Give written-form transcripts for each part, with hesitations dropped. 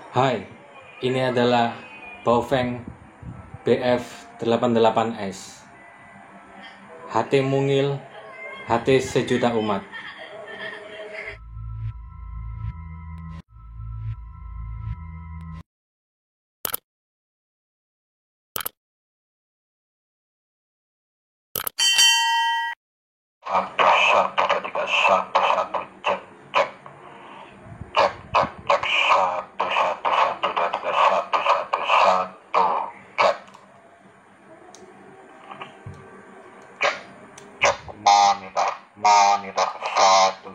Hai, ini adalah Baofeng BF88S. HT mungil, HT sejuta umat. Satu dua tiga satu satu cek cek cek cek cek satu dua tiga satu cek cek cek monitor satu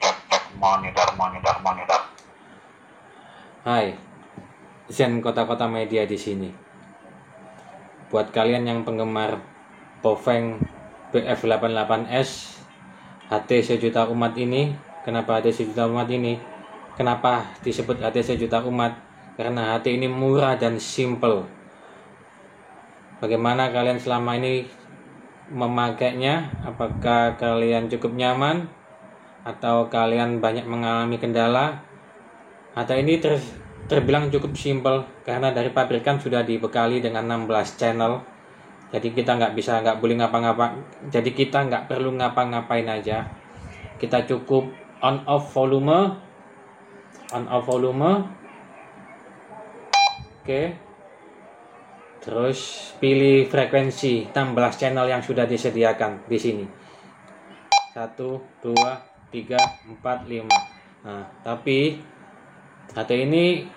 cek cek monitor. Hai, Zen Kota-Kota Media di sini. Buat kalian yang penggemar Baofeng BF88S HT sejuta umat ini, kenapa HT sejuta umat ini? Kenapa disebut HT sejuta umat? Karena HT ini murah dan simple. Bagaimana kalian selama ini memakainya? Apakah kalian cukup nyaman atau kalian banyak mengalami kendala? HT ini terbilang cukup simple karena dari pabrikan sudah dibekali dengan 16 channel. Jadi kita nggak boleh ngapa-ngapa. Jadi kita nggak perlu ngapa-ngapain aja. Kita cukup on off volume. Oke. Terus pilih frekuensi 16 channel yang sudah disediakan di sini. 1, 2, 3, 4, 5. Nah, tapi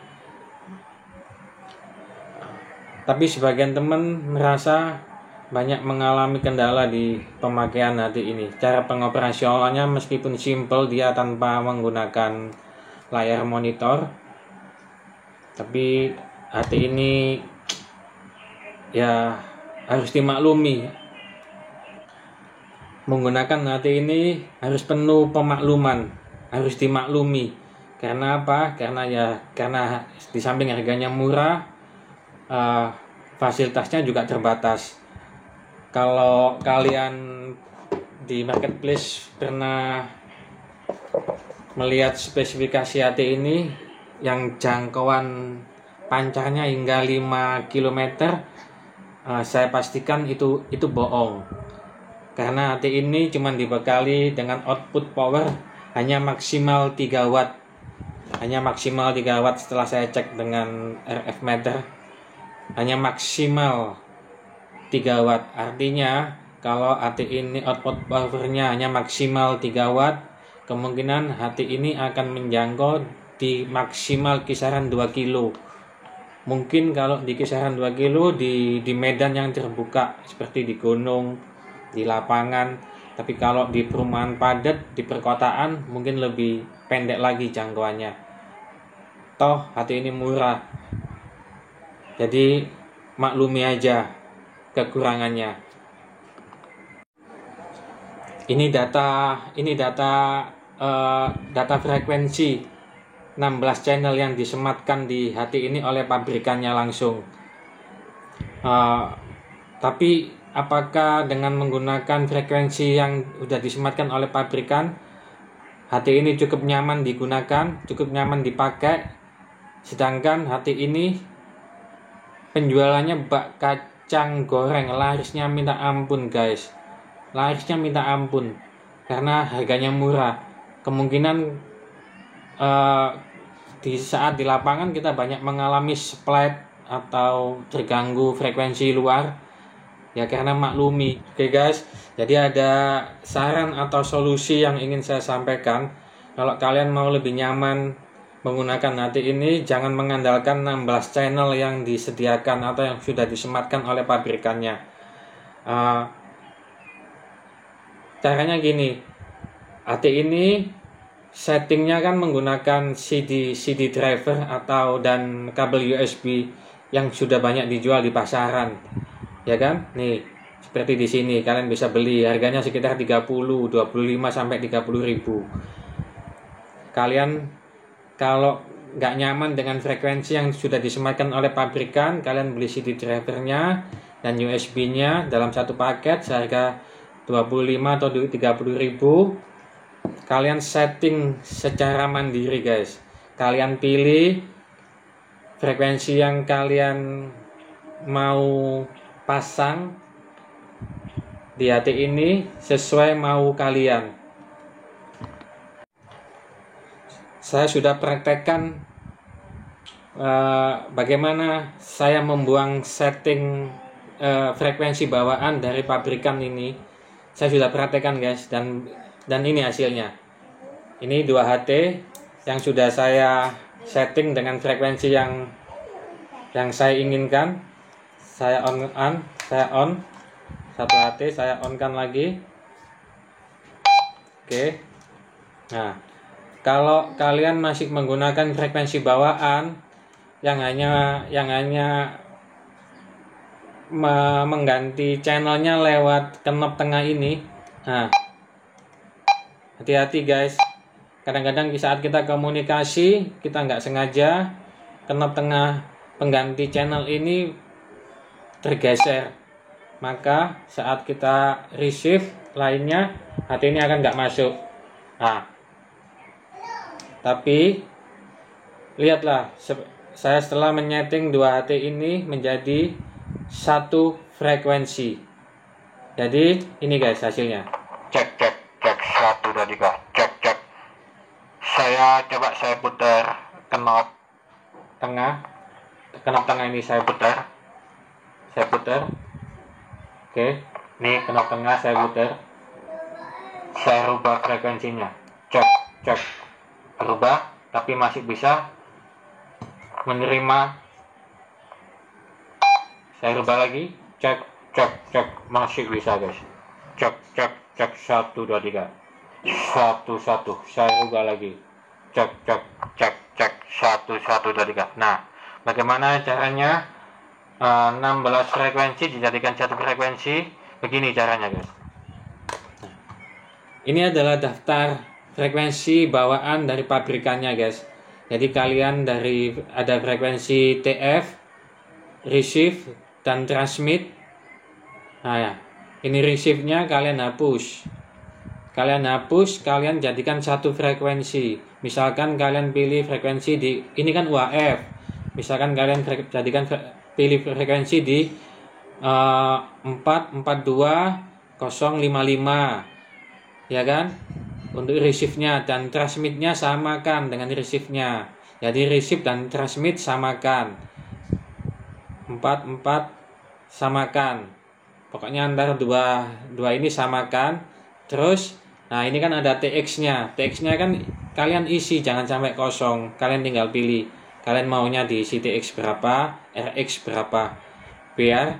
sebagian teman merasa banyak mengalami kendala di pemakaian HT ini. Cara pengoperasionalnya meskipun simple, dia tanpa menggunakan layar monitor, tapi HT ini ya harus dimaklumi. Menggunakan HT ini harus penuh pemakluman, harus dimaklumi. Karena apa? Karena di samping harganya murah, fasilitasnya juga terbatas. Kalau kalian di marketplace pernah melihat spesifikasi HT ini yang jangkauan pancarnya hingga 5 km, saya pastikan itu bohong. Karena HT ini cuma dibekali dengan output power hanya maksimal 3 watt. Setelah saya cek dengan RF meter, hanya maksimal 3 watt. Artinya kalau HT ini output powernya hanya maksimal 3 watt, kemungkinan HT ini akan menjangkau di maksimal kisaran 2 kilo. Mungkin kalau di kisaran 2 kilo di medan yang terbuka seperti di gunung, di lapangan. Tapi kalau di perumahan padat, di perkotaan, mungkin lebih pendek lagi jangkauannya. Toh HT ini murah, jadi maklumi aja kekurangannya. Ini data frekuensi 16 channel yang disematkan di HT ini oleh pabrikannya langsung. Tapi apakah dengan menggunakan frekuensi yang sudah disematkan oleh pabrikan, HT ini cukup nyaman digunakan, cukup nyaman dipakai? Sedangkan HT ini penjualannya bak kacang goreng, larisnya minta ampun guys. Larisnya minta ampun karena harganya murah. Kemungkinan di saat di lapangan kita banyak mengalami split atau terganggu frekuensi luar. Ya karena maklumi. Oke guys, jadi ada saran atau solusi yang ingin saya sampaikan. Kalau kalian mau lebih nyaman menggunakan HT ini, jangan mengandalkan 16 channel yang disediakan atau yang sudah disematkan oleh pabrikannya. Caranya gini, HT ini settingnya kan menggunakan CD driver dan kabel USB yang sudah banyak dijual di pasaran. Ya kan? Nih, seperti di sini kalian bisa beli, harganya sekitar 25 sampai 30 ribu. Kalian kalau nggak nyaman dengan frekuensi yang sudah disematkan oleh pabrikan, kalian beli CD drivernya dan USB-nya dalam satu paket seharga 25 atau 30 ribu. kalian setting secara mandiri guys. Kalian pilih frekuensi yang kalian mau pasang di hati ini sesuai mau kalian. Saya sudah praktekkan bagaimana saya membuang setting frekuensi bawaan dari pabrikan ini. Saya sudah praktekkan guys, dan ini hasilnya. Ini 2 HT yang sudah saya setting dengan frekuensi yang saya inginkan. Saya on 1 HT, saya on kan lagi. Oke. Nah, kalau kalian masih menggunakan frekuensi bawaan yang hanya mengganti channelnya lewat knob tengah ini, nah hati-hati guys. Kadang-kadang di saat kita komunikasi, kita nggak sengaja knob tengah pengganti channel ini tergeser, maka saat kita receive lainnya, hati ini akan nggak masuk. Nah, tapi lihatlah, saya setelah menyeting 2 HT ini menjadi 1 frekuensi. Jadi ini guys hasilnya. Cek 1 2 3, cek. Saya putar knob Tengah ini saya putar. Oke, ini knob tengah saya putar. Saya rubah frekuensinya. Cek. Berubah, tapi masih bisa menerima. Saya rubah lagi. Cek. Masih bisa guys. Cek 1 2 3. 1. Saya rubah lagi. Cek 1 1 2 3. Nah, bagaimana caranya 16 frekuensi dijadikan 1 frekuensi? Begini caranya guys. Nah, ini adalah daftar frekuensi bawaan dari pabrikannya guys. Jadi kalian ada frekuensi TF, receive, dan transmit. Nah ya, ini receive-nya kalian hapus. Kalian jadikan 1 frekuensi. Misalkan kalian pilih frekuensi ini kan UHF. Misalkan kalian pilih frekuensi di 442055, ya kan? Untuk receive-nya, dan transmit-nya samakan dengan receive-nya. Jadi receive dan transmit samakan. 44 samakan. Pokoknya antara dua ini samakan. Terus, nah ini kan ada TX-nya. TX-nya kan kalian isi, jangan sampai kosong. Kalian tinggal pilih. Kalian maunya diisi TX berapa, RX berapa. Biar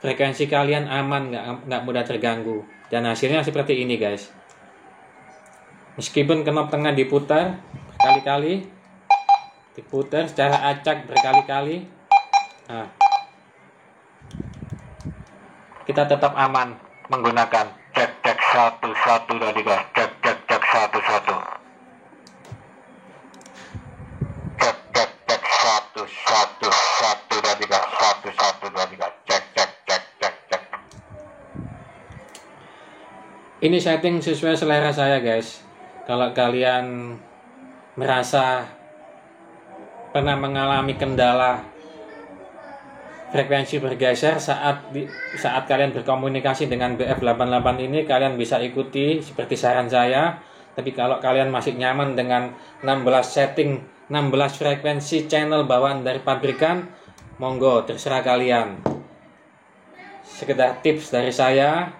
frekuensi kalian aman, nggak mudah terganggu. Dan hasilnya seperti ini guys. Meskipun knob tengah diputar berkali-kali, diputar secara acak berkali-kali, nah, kita tetap aman menggunakan. Cek 1 1 2 3. Cek 1 1. Cek 1 1 1 2 3. 1 1 2 3. Cek. Ini setting sesuai selera saya guys. Kalau kalian merasa pernah mengalami kendala frekuensi bergeser saat kalian berkomunikasi dengan BF88 ini, kalian bisa ikuti seperti saran saya. Tapi kalau kalian masih nyaman dengan 16 frekuensi channel bawaan dari pabrikan, monggo terserah kalian. Sekedar tips dari saya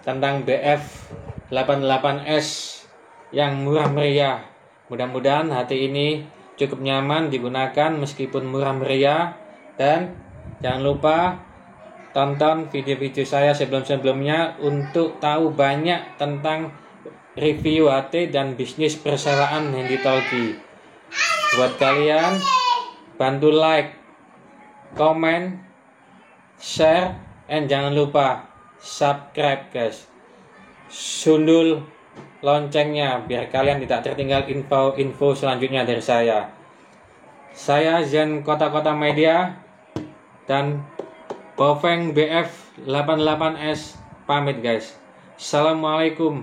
tentang BF88S yang murah meriah. Mudah-mudahan hati ini cukup nyaman digunakan meskipun murah meriah. Dan jangan lupa tonton video-video saya sebelum-sebelumnya untuk tahu banyak tentang review HT dan bisnis persewaan handytalkie. Buat kalian, bantu like, comment, share, and jangan lupa subscribe guys. Sundul loncengnya biar kalian tidak tertinggal info selanjutnya dari saya. Saya Zen Kota-Kota Media dan Bofeng BF88S pamit guys. Assalamualaikum.